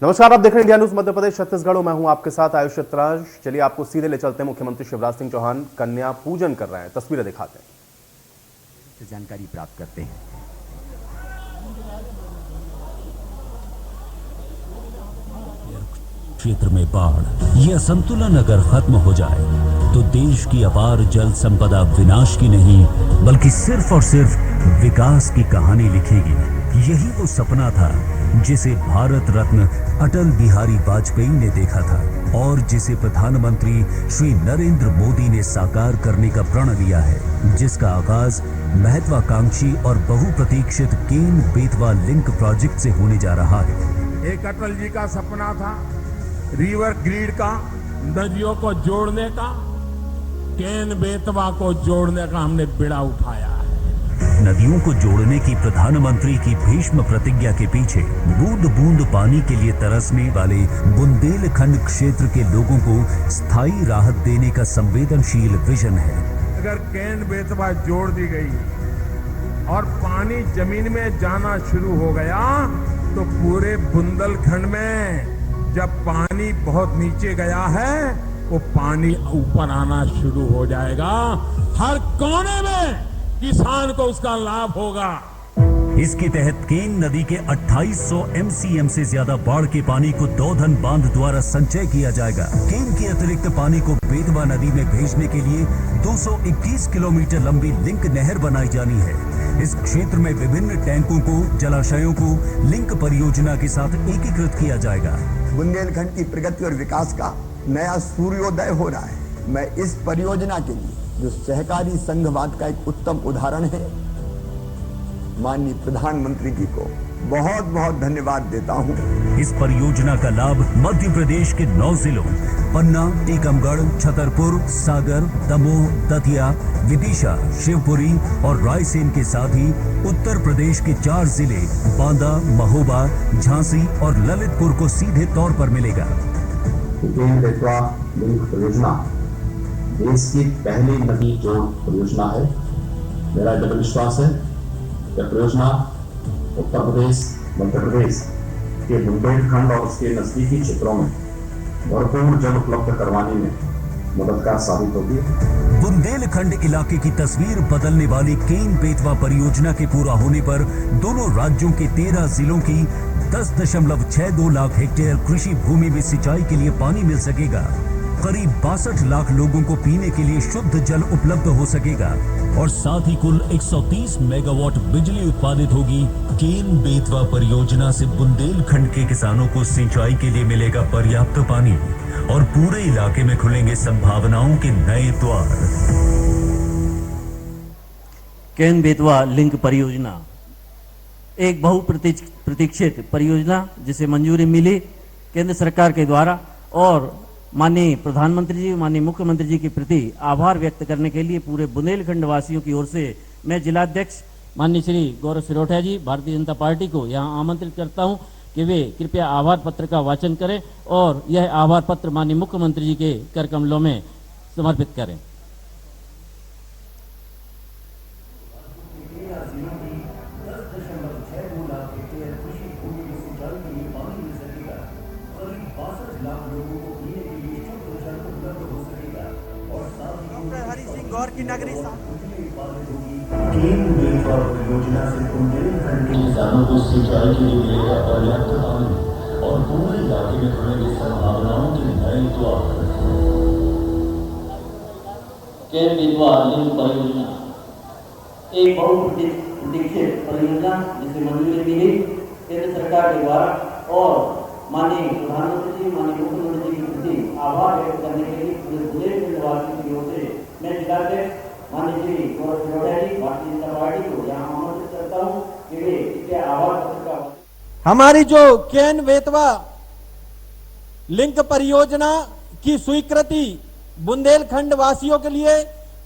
नमस्कार, आप देख रहे हैं इंडिया न्यूज मध्य प्रदेश छत्तीसगढ़। मैं हूं आपके साथ आयुष चित्रांश। चलिए आपको सीधे ले चलते हैं। मुख्यमंत्री शिवराज सिंह चौहान कन्या पूजन कर रहे हैं, तस्वीरें दिखाते हैं, जानकारी प्राप्त करते हैं। क्षेत्र में बाढ़, यह संतुलन अगर खत्म हो जाए तो देश की अपार जल संपदा विनाश की नहीं बल्कि सिर्फ और सिर्फ विकास की कहानी लिखेगी। यही वो सपना था जिसे भारत रत्न अटल बिहारी वाजपेयी ने देखा था और जिसे प्रधानमंत्री श्री नरेंद्र मोदी ने साकार करने का प्रण लिया है, जिसका आगाज महत्वाकांक्षी और बहुप्रतीक्षित केन बेतवा लिंक प्रोजेक्ट से होने जा रहा है। एक अटल जी का सपना था रिवर ग्रिड का, नदियों को जोड़ने का, केन बेतवा को जोड़ने का हमने बीड़ा उठाया है। नदियों को जोड़ने की प्रधानमंत्री की भीष्म प्रतिज्ञा के पीछे बूंद बूंद पानी के लिए तरसने वाले बुंदेलखंड क्षेत्र के लोगों को स्थायी राहत देने का संवेदनशील विजन है। अगर केन बेतवा जोड़ दी गई और पानी जमीन में जाना शुरू हो गया तो पूरे बुंदेलखंड में जब पानी बहुत नीचे गया है वो पानी ऊपर आना शुरू हो जाएगा। हर कोने में किसान को उसका लाभ होगा। इसके तहत केन नदी के 2800 MCM से ज्यादा बाढ़ के पानी को दौधन बांध द्वारा संचय किया जाएगा। केन के अतिरिक्त पानी को बेतवा नदी में भेजने के लिए 221 किलोमीटर लंबी लिंक नहर बनाई जानी है। इस क्षेत्र में विभिन्न टैंकों को, जलाशयों को लिंक परियोजना के साथ एकीकृत किया जाएगा। बुंदेलखंड की प्रगति और विकास का नया सूर्योदय हो रहा है। मैं इस परियोजना के लिए जो सहकारी संघवाद का एक उत्तम उदाहरण है, माननीय प्रधानमंत्री जी को बहुत बहुत धन्यवाद देता हूं। इस परियोजना का लाभ मध्य प्रदेश के 9 जिलों पन्ना, टीकमगढ़, छतरपुर, सागर, दमोह, दतिया, विदिशा, शिवपुरी और रायसेन के साथ ही उत्तर प्रदेश के 4 जिले बांदा, महोबा, झांसी और ललितपुर को सीधे तौर पर मिलेगा। केन बेतवा लिंक परियोजना देश की पहली नदी जोड़ परियोजना है। मेरा दृढ़ विश्वास है यह परियोजना उत्तर प्रदेश, मध्य प्रदेश के बुंदेलखंड और उसके नजदीकी क्षेत्रों में भरपूर जल उपलब्ध करवाने में मददगार साबित होगी। बुंदेलखंड इलाके की तस्वीर बदलने वाली केन बेतवा परियोजना के पूरा होने पर दोनों राज्यों के 13 जिलों की 10.62 लाख हेक्टेयर कृषि भूमि में सिंचाई के लिए पानी मिल सकेगा। करीब 62 लाख लोगों को पीने के लिए शुद्ध जल उपलब्ध हो सकेगा और साथ ही कुल 130 मेगावाट बिजली उत्पादित होगी। केन बेतवा परियोजना से बुंदेलखंड के किसानों को सिंचाई के लिए मिलेगा पर्याप्त पानी और पूरे इलाके में खुलेंगे संभावनाओं के नए द्वार। केन बेतवा लिंक परियोजना एक बहुप्रतीक्षित परियोजना जिसे मंजूरी मिली केंद्र सरकार के द्वारा और माननीय प्रधानमंत्री जी, माननीय मुख्यमंत्री जी के प्रति आभार व्यक्त करने के लिए पूरे बुंदेलखंड वासियों की ओर से मैं जिलाध्यक्ष माननीय श्री गौरव सिरोठा जी, भारतीय जनता पार्टी को यहां आमंत्रित करता हूं कि वे कृपया आभार पत्र का वाचन करें और यह आभार पत्र माननीय मुख्यमंत्री जी के कर कमलों में समर्पित करें। गौर की नगरी केन बेतवा परियोजना से बुंदेलखंड के किसानों को सिंचाई के लिए मिलेगा पर्याप्त पानी और पूरे इलाके में खुलेंगे संभावनाओं के नए द्वार। केन बेतवा लिंक परियोजना एक बहुप्रतीक्षित परियोजना जिसे मंजूरी मिली केंद्र सरकार के द्वारा और माननीय प्रधानमंत्री जी, माननीय मुख्यमंत्री जी के प्रति आभार व्यक्त करने के लिए पूरे बुंदेलखंड वासियों की ओर से मैं जिलाध्यक्ष माननीय श्री गौरव सिरोठा जी, भारतीय जनता पार्टी को यहाँ आमंत्रित करता हूँ कि वे इसके आभार पत्र का। हमारी जो केन बेतवा लिंक परियोजना की स्वीकृति बुंदेलखंड वासियों के लिए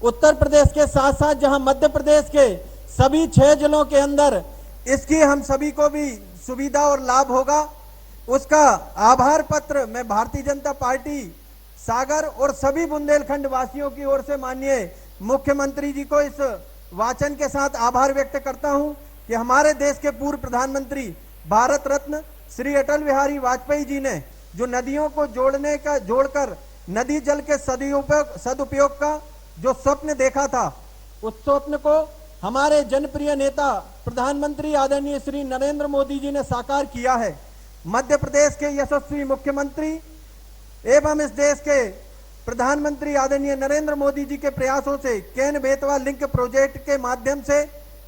उत्तर प्रदेश के साथ साथ जहां मध्य प्रदेश के सभी 6 जिलों के अंदर इसकी हम सभी को भी सुविधा और लाभ होगा, उसका आभार पत्र मैं भारतीय जनता पार्टी सागर और सभी बुंदेलखंड वासियों की ओर से माननीय मुख्यमंत्री जी को इस वाचन के साथ आभार व्यक्त करता हूं कि हमारे देश के पूर्व प्रधानमंत्री भारत रत्न श्री अटल बिहारी वाजपेयी जी ने जो नदियों को जोड़कर नदी जल के सदुपयोग का जो स्वप्न देखा था, उस स्वप्न को हमारे जनप्रिय नेता प्रधानमंत्री आदरणीय श्री नरेंद्र मोदी जी ने साकार किया है। मध्य प्रदेश के यशस्वी मुख्यमंत्री एवं इस देश के प्रधानमंत्री आदरणीय नरेंद्र मोदी जी के प्रयासों से केन बेतवा लिंक प्रोजेक्ट के माध्यम से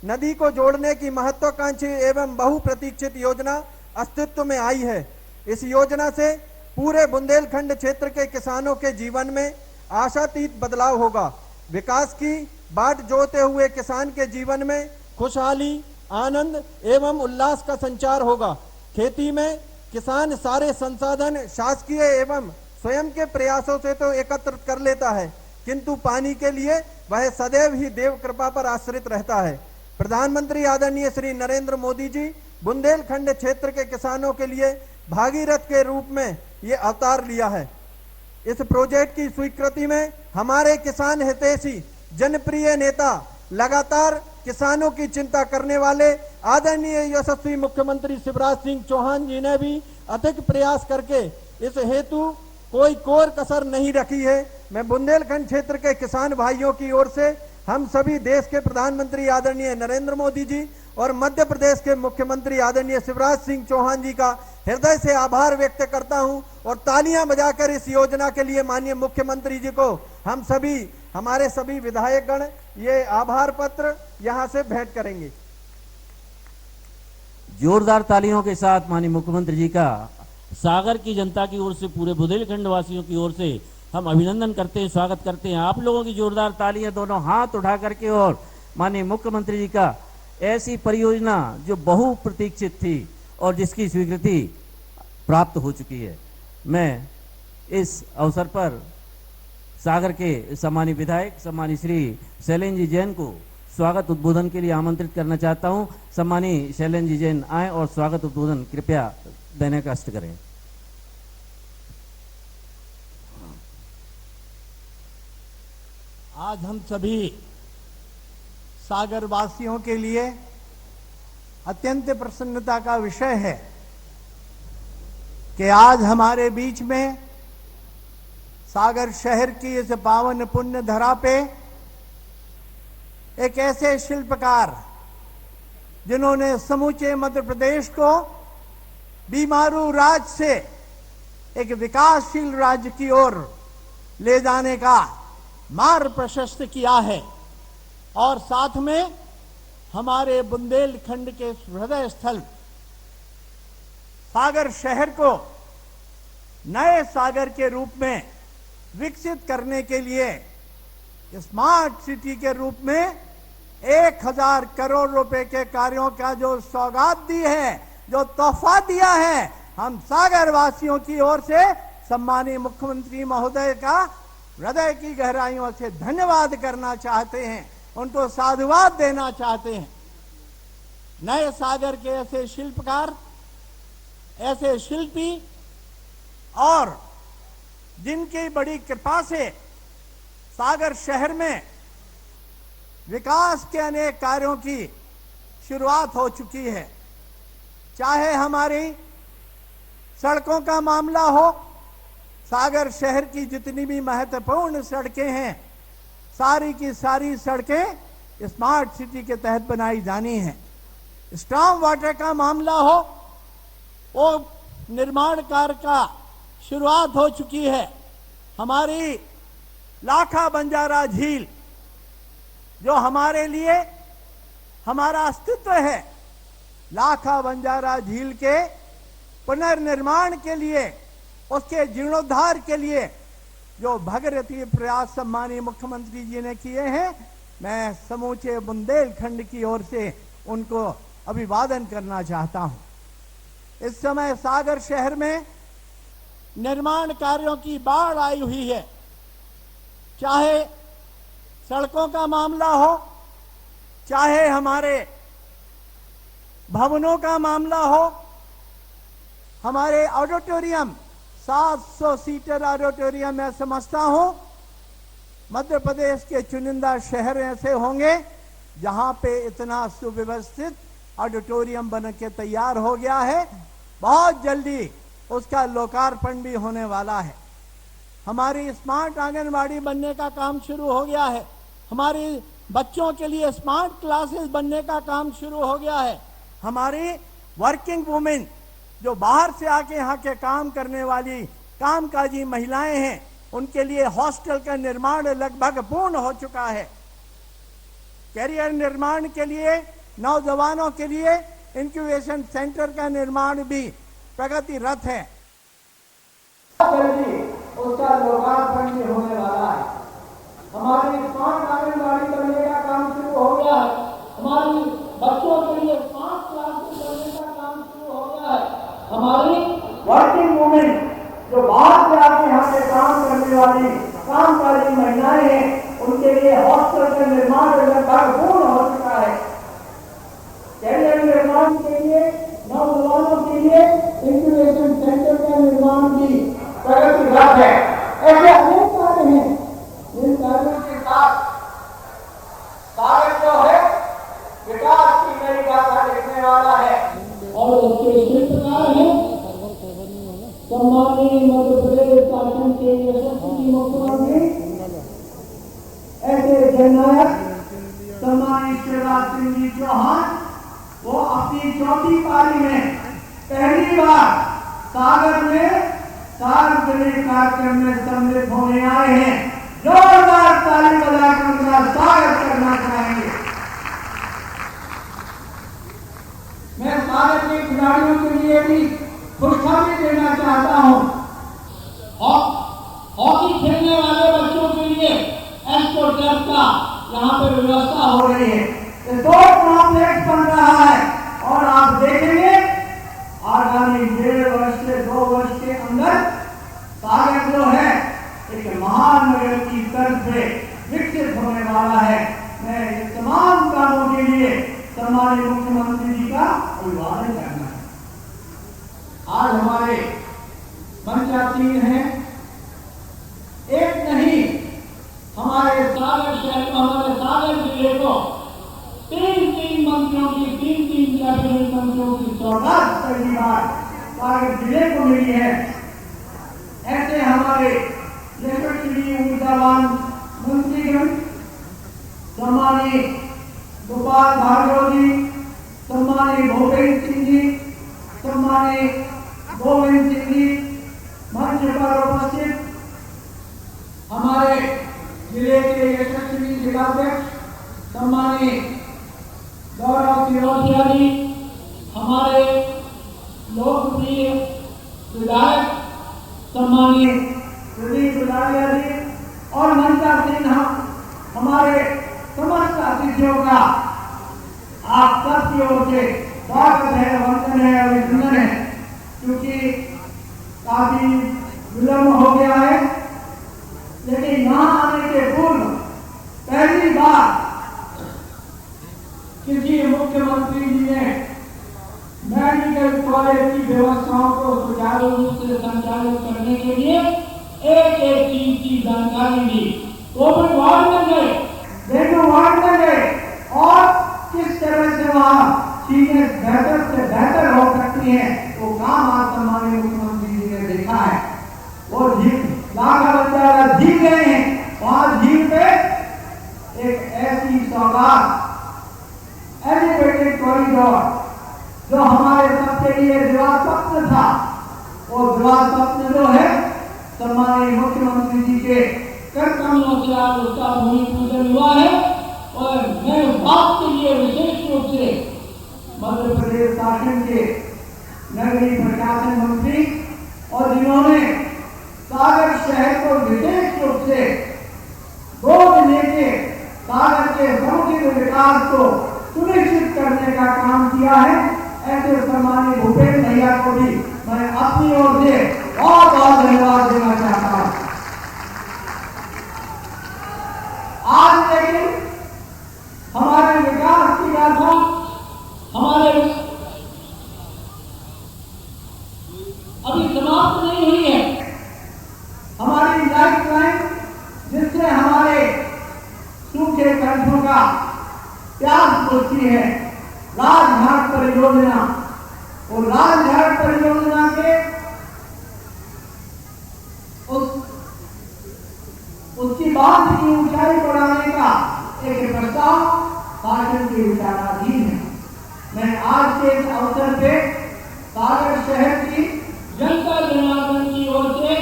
नदी को जोड़ने की महत्वाकांक्षी एवं बहुप्रतीक्षित योजना अस्तित्व में आई है। इस योजना से पूरे बुंदेलखंड क्षेत्र के किसानों के जीवन में आशातीत बदलाव होगा। विकास की बाट जोते हुए किसान के जीवन में खुशहाली, आनंद एवं उल्लास का संचार होगा। खेती में किसान सारे संसाधन शासकीय एवं स्वयं के प्रयासों से तो एकत्र कर लेता है, किंतु पानी के लिए वह सदैव ही देव कृपा पर आश्रित रहता है। प्रधानमंत्री आदरणीय श्री नरेंद्र मोदी जी बुंदेलखंड क्षेत्र के किसानों के लिए भागीरथ के रूप में ये अवतार लिया है। इस प्रोजेक्ट की स्वीकृति में हमारे किसान हितैषी जनप्रिय नेता, लगातार किसानों की चिंता करने वाले आदरणीय यशस्वी मुख्यमंत्री शिवराज सिंह चौहान जी ने भी अथक प्रयास करके इस हेतु कोई कोर कसर नहीं रखी है। मैं बुंदेलखंड क्षेत्र के किसान भाइयों की ओर से हम सभी देश के प्रधानमंत्री आदरणीय नरेंद्र मोदी जी और मध्य प्रदेश के मुख्यमंत्री आदरणीय शिवराज सिंह चौहान जी का हृदय से आभार व्यक्त करता हूं और तालियां बजाकर इस योजना के लिए माननीय मुख्यमंत्री जी को हम सभी, हमारे सभी विधायकगण ये आभार पत्र यहां से भेंट करेंगे। जोरदार तालियों के साथ माननीय मुख्यमंत्री जी का सागर की जनता की ओर से, पूरे बुंदेलखंड वासियों की ओर से हम अभिनंदन करते हैं, स्वागत करते हैं। आप लोगों की जोरदार तालियां दोनों हाथ उठा करके और माननीय मुख्यमंत्री जी का ऐसी परियोजना जो बहुप्रतीक्षित थी और जिसकी स्वीकृति प्राप्त हो चुकी है। मैं इस अवसर पर सागर के सम्मानित विधायक सम्मानित श्री शैलेंद्र जी जैन को स्वागत उद्बोधन के लिए आमंत्रित करना चाहता हूं। सम्मानित शैलेंद्र जी जैन आए और स्वागत उद्बोधन कृपया देने का कष्ट करें। आज हम सभी सागर वासियों के लिए अत्यंत प्रसन्नता का विषय है कि आज हमारे बीच में सागर शहर की इस पावन पुण्य धरा पे एक ऐसे शिल्पकार जिन्होंने समूचे मध्य प्रदेश को बीमारू राज्य से एक विकासशील राज्य की ओर ले जाने का मार्ग प्रशस्त किया है और साथ में हमारे बुंदेलखंड के हृदय स्थल सागर शहर को नए सागर के रूप में विकसित करने के लिए स्मार्ट सिटी के रूप में 1000 करोड़ रुपए के कार्यों का जो सौगात दी है, जो तोहफा दिया है, हम सागर वासियों की ओर से सम्मानीय मुख्यमंत्री महोदय का हृदय की गहराइयों से धन्यवाद करना चाहते हैं, उनको साधुवाद देना चाहते हैं। नए सागर के ऐसे शिल्पकार, ऐसे शिल्पी और जिनकी बड़ी कृपा से सागर शहर में विकास के अनेक कार्यों की शुरुआत हो चुकी है। चाहे हमारी सड़कों का मामला हो, सागर शहर की जितनी भी महत्वपूर्ण सड़कें हैं, सारी की सारी सड़कें स्मार्ट सिटी के तहत बनाई जानी हैं। स्टॉर्म वाटर का मामला हो, वो निर्माण कार्य का शुरुआत हो चुकी है। हमारी लाखा बंजारा झील जो हमारे लिए हमारा अस्तित्व है, लाखा बंजारा झील के पुनर्निर्माण के लिए, उसके जीर्णोद्धार के लिए जो भगीरथी प्रयास सम्मानीय मुख्यमंत्री जी ने किए हैं, मैं समूचे बुंदेलखंड की ओर से उनको अभिवादन करना चाहता हूं। इस समय सागर शहर में निर्माण कार्यों की बाढ़ आई हुई है। चाहे सड़कों का मामला हो, चाहे हमारे भवनों का मामला हो, हमारे ऑडिटोरियम 700 सीटर ऑडिटोरियम मैं समझता हूं मध्य प्रदेश के चुनिंदा शहर ऐसे होंगे जहां पे इतना सुव्यवस्थित ऑडिटोरियम बन के तैयार हो गया है बहुत जल्दी उसका लोकार्पण भी होने वाला है। हमारी स्मार्ट आंगनबाड़ी बनने का काम शुरू हो गया है। हमारी बच्चों के लिए स्मार्ट क्लासेस बनने का काम शुरू हो गया है। हमारी वर्किंग वुमेन जो बाहर से आके यहाँ के काम करने वाली कामकाजी महिलाएं हैं, उनके लिए हॉस्टल का निर्माण लगभग पूर्ण हो चुका है। कैरियर निर्माण के लिए नौजवानों के लिए इंक्यूबेशन सेंटर का निर्माण भी प्रगतिरत है। जल्दी उसका लोकार्पण भी होने वाला है। हमारी स्मार्ट आंगनबाड़ी बनने का काम शुरू हो गया है। हमारी बच्चों के लिए स्मार्ट क्लासेस बनने का काम शुरू हो गया है। हमारी वर्किंग वुमेन जो बाहर से आके यहाँ पे काम करने वाली कामकाजी महिलाएं हैं, उनके लिए हॉस्टल का निर्माण लगभग पूर्ण हो चुका है। कैरियर निर्माण के लिए नौजवानों के लिए इंक्यूबेशन सेंटर का निर्माण भी प्रगतिरत है। ऐसे अनेक कार्य हैं जिन कार्यों के साथ भारत जो है विकास की नई गाथा लिखने वाला है और उसके शिल्पकार हैं सम्मानीय मध्य प्रदेश शासन के यशस्वी मुख्यमंत्री ऐसे जननायक सम्मानीय शिवराज सिंह जी चौहान। वो अपनी चौथी पारी में पहली बार सागर में सार्वजनिक कार्यक्रम में सम्मिलित होने आए हैं। जोरदार ताली बजाकर उनका स्वागत करना चाहेंगे। मैं सागर के खिलाड़ियों के लिए भी खुशखबरी देना चाहता हूं। हॉकी खेलने वाले बच्चों के लिए एस्ट्रोटर्फ का यहाँ पर व्यवस्था हो रही है। दो कॉम्प्लेक्स बन रहा है और आप देखेंगे आगामी 1.5 वर्ष से 2 वर्ष के अंदर सागर जो है एक महानगर की तर्ज पे विकसित होने वाला है। मैं इस तमाम कामों के लिए सम्मानित मुख्यमंत्री जी का अभिवादन करना है। आज हमारे मंच 3 हैं, एक नहीं, हमारे सागर शहर को, हमारे सागर जिले को 3 मंत्रियों की 3 कैबिनेट मंत्रियों की सौगात पहली बार सागर जिले को मिली है। ऐसे हमारे यशस्वी ऊर्जावान मंत्रीगण सम्मानीय गोपाल भार्गव जी, सम्मानीय भूपेन्द्र सिंह जी, सम्मानीय गोविंद सिंह जी, मंच पर उपस्थित हमारे जिले के यशस्वी जिलाध्यक्ष सम्मानीय गौरव तिरोसिया जी, हमारे लोकप्रिय विधायक सम्मानीय प्रदीप गुलारिया जी और मंचा सिन्हा, हमारे समस्त अतिथियों का आप सबकी ओर से स्वागत है, वंदन है, अभिनंदन है। क्योंकि काफी विलंब हो गया है, लेकिन यहाँ आने के पूर्व पहली बार किसी मुख्यमंत्री जी ने मेडिकल कॉलेज की व्यवस्थाओं को सुचारू रूप से संचालित करने के लिए एक चीज की जानकारी दी। कोविड वार्ड में गए, डेंगू वार्ड में गए और किस तरह से वहाँ चीजें बेहतर से बेहतर हो सकती हैं, वो काम आज सम्मानित मुख्यमंत्री जी ने देखा है। वो लाखा बच्चा जीत गए हैं, वहां झील पे एक ऐसी सौगात एलिवेटेड कॉरिडोर जो हमारे सबके लिए विवाह स्वप्न था, वो विवाह स्वप्न जो है सम्मानित मुख्यमंत्री जी के कर कमलों से आज उसका भूमि पूजन हुआ है। और मैं उस बात के लिए विशेष रूप से मध्य प्रदेश शासन के नगरीय प्रशासन मंत्री और जिन्होंने सागर शहर को विशेष रूप से गोद लेके सागर के समग्र विकास को सुनिश्चित करने का काम किया है, ऐसे सम्मानित भूपेन्द्र भैया को भी मैं अपनी ओर से बहुत बहुत धन्यवाद देना चाहता हूं। आज लेकिन हमारे विकास की गाथा हमारे अभी समाप्त नहीं हुई है। हमारी लाइफ लाइन जिससे हमारे सूखे कंठों का प्यास बुझती है, राजघाट परियोजना और राजघाट परियोजना के उसकी बांध की ऊंचाई बढ़ाने का एक प्रस्ताव शासन के विचाराधीन है। मैं आज के इस अवसर पे सागर शहर की जनता जनार्दन की ओर से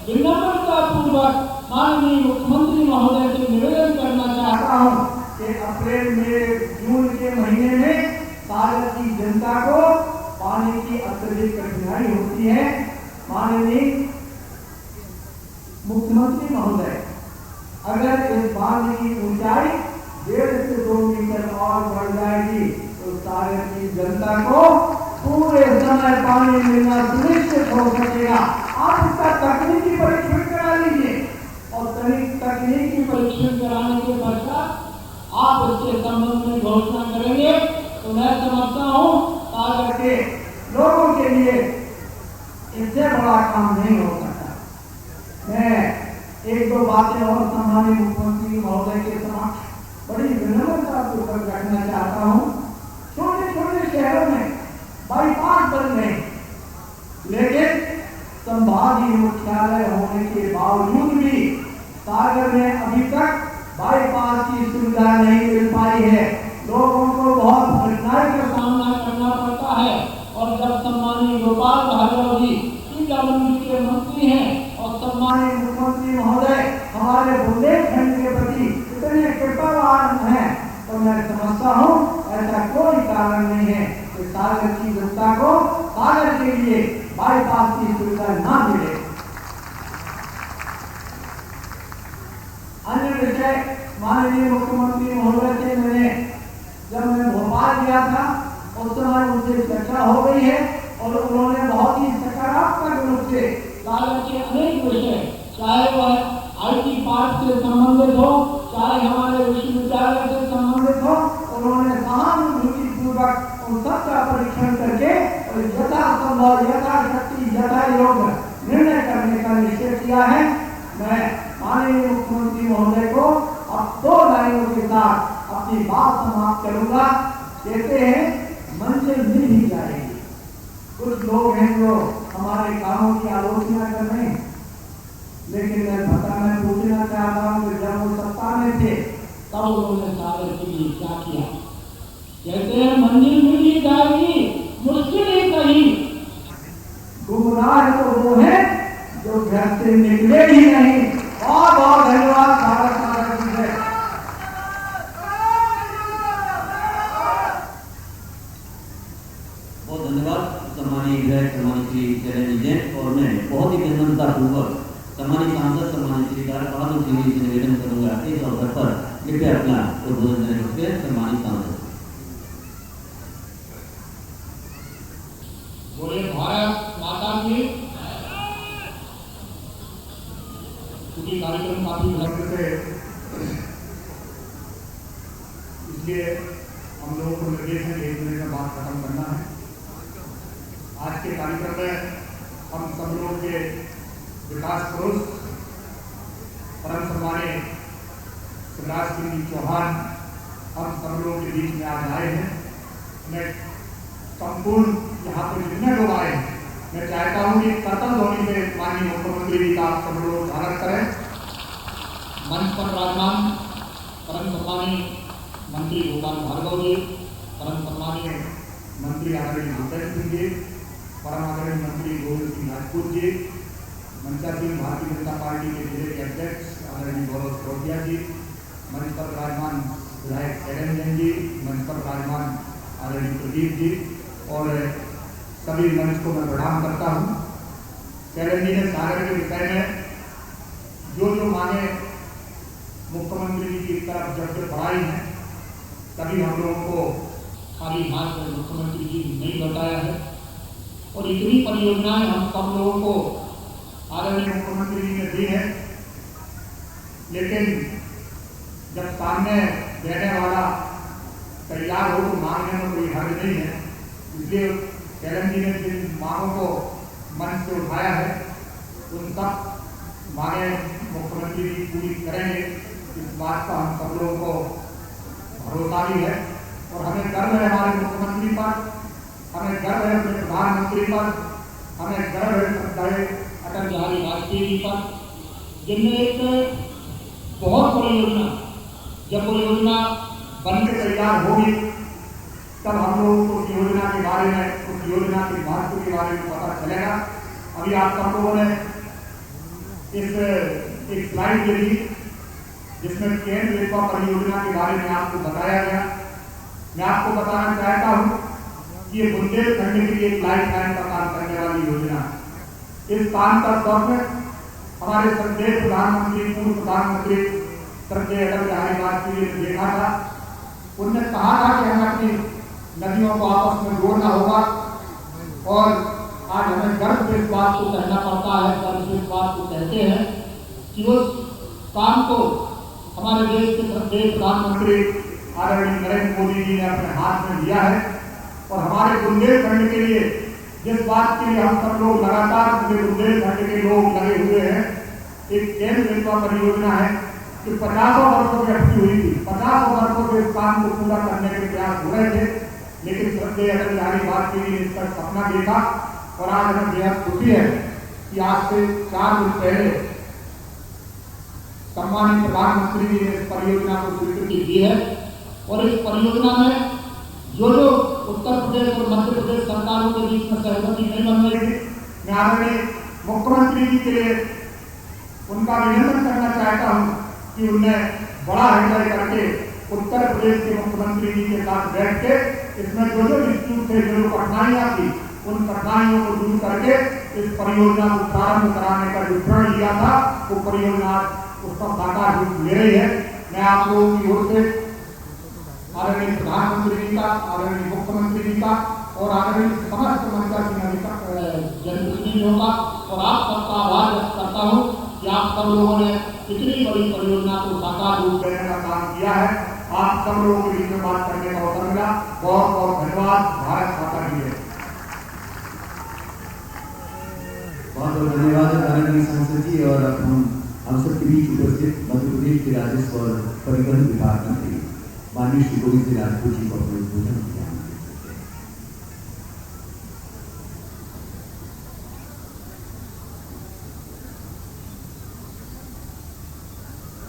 विनम्रता पूर्वक माननीय मुख्यमंत्री महोदय से निवेदन करना चाहता हूं कि अप्रैल में जून के महीने में सागर की जनता को पानी की अत्यधिक कठिनाई होती है। माननीय मुख्यमंत्री महोदय, अगर इस बांध की ऊंचाई 1.5 से 2 मीटर और बढ़ जाएगी तो सागर की जनता को पूरे समय पानी मिलना सुनिश्चित हो सकेगा। आप इसका तकनीकी परीक्षण करा लीजिए और तकनीकी परीक्षण कराने के पश्चात आप इसके संबंध में घोषणा करेंगे तो मैं समझता हूं सागर के लोगों के लिए इससे बड़ा काम नहीं हो सकता। मैं एक दो बातें और सम्मानित मुख्यमंत्री महोदय के समक्ष बड़ी विनम्रता पूर्वक रखना चाहता हूं। छोटे छोटे शहरों में बाईपास बन गए, लेकिन संभागीय मुख्यालय होने के बावजूद भी सागर में अभी तक बाईपास की सुविधा नहीं मिल पाई है। लोगों को बहुत कठिनाई का सामना करना पड़ता है और जब सम्मानीय गोपाल भार्गव जी पीडब्ल्यूडी के मंत्री हैं और सम्मानीय मुख्यमंत्री महोदय हमारे बुंदेलखंड के प्रति इतने कृपावान हैं तो मैं समझता हूँ ऐसा कोई कारण नहीं है कि सागर की जनता को सागर के लिए बाईपास की सुविधा ना मिले। अन्य विषय माननीय मुख्यमंत्री महोदय से मैंने जब मैं भोपाल गया था उस समय उनसे चर्चा हो गई है और उन्होंने बहुत ही सकारात्मक रूप से सागर के अनेक विषय, चाहे वह IT पार्क से संबंधित हो, चाहे हमारे विश्वविद्यालय से संबंधित हो, उन्होंने सहानुभूति पूर्वक उन सबका परीक्षण करके और यथासंभव यथाशक्ति यथायोग निर्णय करने का निश्चय किया है। मैं माननीय मुख्यमंत्री महोदय को अब 2 लाइनों के साथ अपनी बात समाप्त करूंगा। कहते हैं मंजिल मिल ही जाएगी। कुछ लोग हैं जो हमारे कामों की आलोचना कर रहे हैं, लेकिन मैं पूछना चाहता हूं कि जब वो सत्ता में थे तब उन्होंने सागर के लिए क्या किया? कहते हैं मंजिल मिल ही जाएगी, मुश्किल ही सही। गुमराह तो वो है जो घर से निकले ही नहीं। बहुत बहुत धन्यवाद। भारत माता की जय। बहुत धन्यवाद सम्मानीय विधायक सम्मानित श्री चरण जी और मैं बहुत ही विनम्रता पूर्वक सम्मानित सांसद सम्मानित श्री बहादुर सिंह जी से निवेदन करूंगा इस अवसर पर कृपया अपना उद्बोधन देने के सम्मानित सांसद। बोले भारत माता की। क्योंकि कार्यक्रम काफी लंबे थे इसलिए हम लोगों को निर्देश है 1 मिनट में बात खत्म करना है। आज के कार्यक्रम में हम सब लोग के विकास पुरुष परम सम्मानीय शिवराज सिंह जी चौहान हम सब लोगों के बीच में आज आए हैं। मैं संपूर्ण यहाँ पर जितने लोग आए हैं मैं चाहता हूँ कि करतल ध्वनि में माननीय मुख्यमंत्री जी का आप सब लोग स्वागत करें। मंच पर विराजमान परम सम्मानीय मंत्री गोपाल भार्गव जी, परम सम्मानीय मंत्री आदरणीय भूपेंद्र सिंह जी, परम आदरणीय मंत्री गोविंद सिंह राजपूत जी, मंचासीन भारतीय जनता पार्टी के जिले के अध्यक्ष आदरणीय गौरव सिरोदिया जी, मंच पर विराजमान विधायक चरण जी, मंच पर विराजमान आदरणीय प्रदीप जी और सभी मंच को मैं प्रणाम करता हूँ। चरण जी ने सागर के विषय में जो मांगे मुख्यमंत्री जी की तरफ जब बढ़ाई हैं तभी हम लोगों को खाली हाथ में मुख्यमंत्री जी नहीं बताया है और इतनी परियोजनाएं हम सब लोगों को आदरणीय मुख्यमंत्री जी ने दी है, लेकिन जब सामने देने वाला तैयार हो तो मांगने में कोई हर्ज नहीं है। इसलिए चरण जी ने जिन मांगों को मंच से उठाया है उन सब मांगे मुख्यमंत्री जी पूरी करेंगे। इस बात का हम सब लोगों को भरोसा भी है और हमें गर्व है हमारे मुख्यमंत्री पर हमें गर्व है अपने प्रधानमंत्री पर, हमें गर्व है श्रद्धाए अटल बिहारी वाजपेयी जी पर, जिनमें एक बहुत बड़ी योजना, जब वो योजना बनकर तैयार होगी तब हम लोगों को उस योजना के बारे में, उस योजना के महत्व के बारे में पता चलेगा। अभी आप सब लोगों ने एक स्लाइड दे दी जिसमें केन बेतवा परियोजना के बारे में आपको बताया गया। मैं आपको बताना चाहता हूं कि ये बुंदेलखंड के लिए एक लाइफ लाइन का काम करने वाली योजना है। इस काम का स्वप्न हमारे श्रद्धेय प्रधानमंत्री, पूर्व प्रधानमंत्री श्रद्धेय अटल बिहारी वाजपेयी ने देखा था। उनने कहा था कि हमें अपनी नदियों को आपस में जोड़ना होगा और आज हमें गर्व से इस बात को कहना पड़ता है, गर्व से इस बात को कहते हैं कि उस काम को हमारे देश के श्रद्धेय प्रधानमंत्री आदरणीय नरेंद्र मोदी जी ने अपने हाथ में लिया है। और हमारे बुंदेलखंड के लिए जिस बात के लिए हम सब लोग लगातार पूरे बुंदेलखंड के लोग लगे हुए हैं, एक केन बेतवा परियोजना है कि 50 वर्षों से अटकी हुई थी। 50 वर्षों से इस काम को पूरा करने के प्रयास हो रहे थे, लेकिन श्रद्धेय अटल बिहारी वाजपेयी ने इसका सपना देखा और आज हमें बेहद खुशी है कि आज से 4 दिन पहले सम्मानित प्रधानमंत्री जी ने इस परियोजना को स्वीकृति दी है। और इस परियोजना में जो उत्तर प्रदेश और मध्य प्रदेश सरकारों के बीच में सहमति नहीं बन रही थी, मैं आदरणीय मुख्यमंत्री जी के लिए उनका अभिनंदन करना चाहता हूं कि उनने बड़ा हृदय करके उत्तर प्रदेश के मुख्यमंत्री जी के साथ बैठ के इसमें जो डिस्प्यूट थे, जो कठिनाइयां थी, उन कठिनाइयों को दूर करके इस परियोजना को प्रारंभ कराने का जो प्रण लिया था वो परियोजना उसका साकार रूप ले रही है। मैं आप लोगों की ओर से आदरणीय प्रधानमंत्री जी का, आदरणीय मुख्यमंत्री जी का और आदरणीय समस्त मंचासीन जनप्रतिनिधियों का और आप सबका आभार व्यक्त करता हूँ कि आप सब लोगों ने इतनी बड़ी परियोजना को साकार रूप देने का काम किया है। आप सब लोगों के बीच में बात करने का अवसर मिला, बहुत बहुत धन्यवाद। भारत माता की जय। बहुत बहुत धन्यवाद आदरणीय सांसद जी। और अब हम सबके बीच उपस्थित मध्य प्रदेश के राजस्व और परिवहन विभाग मंत्री माननीय श्री गोविंद सिंह राजपूत जी को अपने उद्बोधन किया।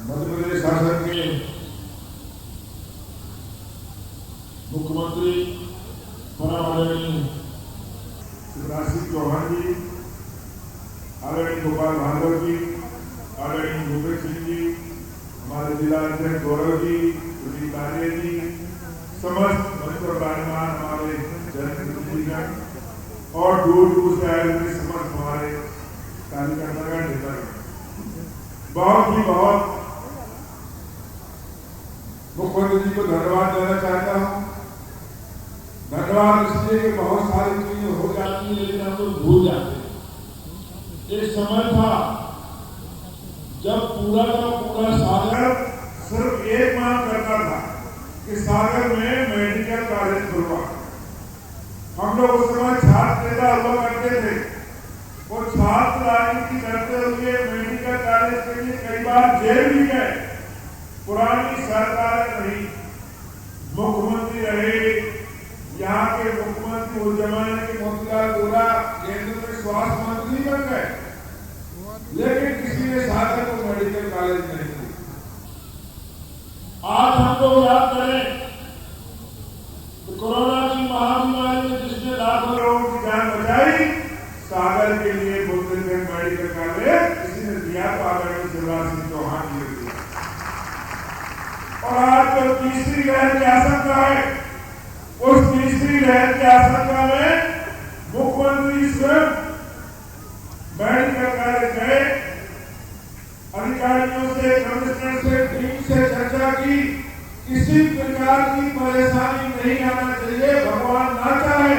मध्य प्रदेश शासन के मुख्यमंत्री आदरणीय शिवराज सिंह चौहान जी, आदरणीय गोपाल भार्गव जी, आदरणीय भूपेश सिंह जी, हमारे जिला अध्यक्ष गौरव जी, सुनील आर्य जी, समस्त मंच पर विराजमान हमारे जनप्रतिनिधिगण और दूर दूर से आए हुए समस्त हमारे कार्यकर्तागण, नेतागण, बहुत मुख्यमंत्री जी को धन्यवाद देना चाहता हूँ। धन्यवाद इसलिए कि बहुत सारी चीजें हो जाती हैं लेकिन हम लोग भूल जाते हैं। एक समय था जब पूरा का पूरा सागर सिर्फ एक मांग करता था कि सागर में मेडिकल कॉलेज खुलवा। हम लोग उस समय छात्र नेता हुआ करते थे, वो छात्र राजनीति करते हुए मेडिकल कॉलेज के लिए कई बार जेल भी गए। पुरानी सरकार रही, मुख्यमंत्री रहे, यहाँ के मुख्यमंत्री उस जमाने के मोतीलाल वोरा केंद्र में स्वास्थ्य मंत्री बन गए, लेकिन किसी ने सागर को मेडिकल कॉलेज नहीं दिया। आज हम लोग याद करें तो कोरोना की महामारी में जिसने लाखों लोगों की जान बचाई, सागर के लिए बुंदेलखंड मेडिकल कॉलेज किसी ने दिया तो आदरणीय शिवराज सिंह चौहान जी ने दिया। और आज जो तीसरी लहर की आशंका है, उस तीसरी लहर की आशंका में मुख्यमंत्री स्वयं मेडिकल कॉलेज गए, अधिकारियों से, कमिश्नर से, टीम से चर्चा की। किसी प्रकार की परेशानी नहीं आना चाहिए, भगवान ना चाहे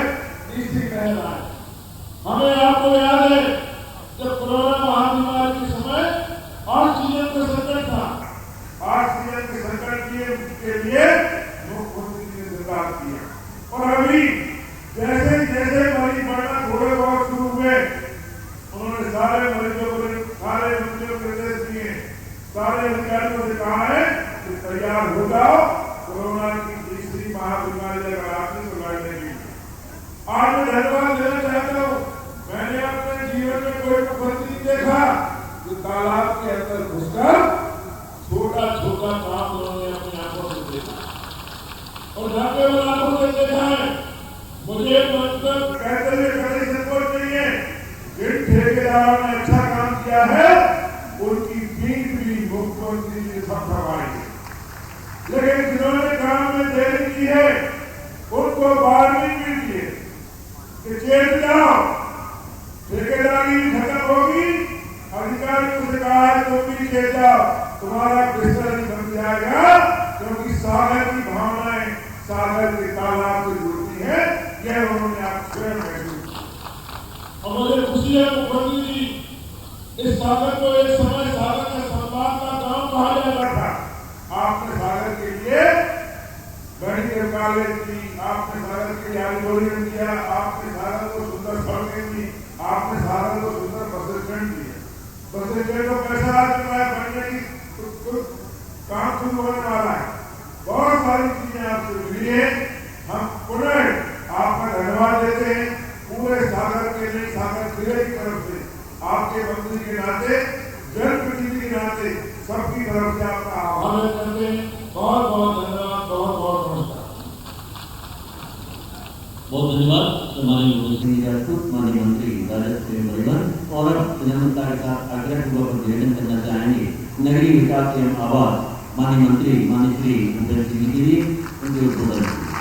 तीसरी लहर आए। हमें आपको याद है जब कोरोना महामारी के समय ऑक्सीजन का संकट था, ऑक्सीजन के संकट के लिए मुख्यमंत्री ने निर्धार किया। और अभी जैसे जैसे मरीज बढ़ना थोड़े बहुत शुरू हुए, उन्होंने सारे मरीजों को निर्देश दिए, सारे अधिकारियों से कहा है कि तैयार हो जाओ, कोरोना की तीसरी महामारी अगर आती तो लड़ने की। आज मैं धन्यवाद देना चाहता हूँ। मैंने अपने जीवन में कोई मुख्यमंत्री नहीं देखा जो तालाब के अंदर घुसकर छोटा छोटा काम उन्होंने अपनी आंखों से देखा और जाके वो आंखों से देखा है। मुझे मतलब कहते हुए कभी संकोच नहीं है। जिन ठेकेदारों ने अच्छा काम किया है उनकी फीस भी मुख्यमंत्री जी सब करवाएंगे, लेकिन जिन्होंने काम में देरी की है उनको वार्निंग मिली है कि जेल जाओ, ठेकेदारी खत्म होगी। अधिकारियों से कहा है तुम भी जेल जाओ, तुम्हारा बिस्तर नहीं बन जाएगा, क्योंकि सागर की भावनाएं सागर के तालाब से जुड़ती है। यह उन्होंने आप स्वयं महसूस किया और मुझे खुशी है मुख्यमंत्री जी इस सागर को एक समय सागर के सम्मान का काम कहा जाता था। आपने सागर के लिए गणित कॉलेज की, आपने सागर के लिए ऑडिटोरियम किया, आपने सागर को सुंदर सड़कें दी, आपने सागर को सुंदर बस स्टैंड दिया। बस स्टैंड को पैसा आ चुका है, बनने की काम शुरू होने वाला है। बहुत सारी चीजें आपसे मिली है। हम पुनः आपका धन्यवाद देते हैं पूरे सागर के लिए, सागर जिले की तरफ से, आपके मंत्री के नाते, जनप्रतिनिधि के नाते सबकी तरफ से आपका आभार व्यक्त करते हैं। बहुत बहुत धन्यवाद, बहुत बहुत नमस्कार। बहुत धन्यवाद हमारे राजपूत माननीय मंत्री राजस्व एवं परिवहन। और अब प्रधानमंत्री के साथ आग्रहपूर्वक निवेदन करना चाहेंगे नगरीय विकास एवं आवास माननीय मंत्री माननीय श्री भूपेन्द्र सिंह जी उनके उद्बोधन।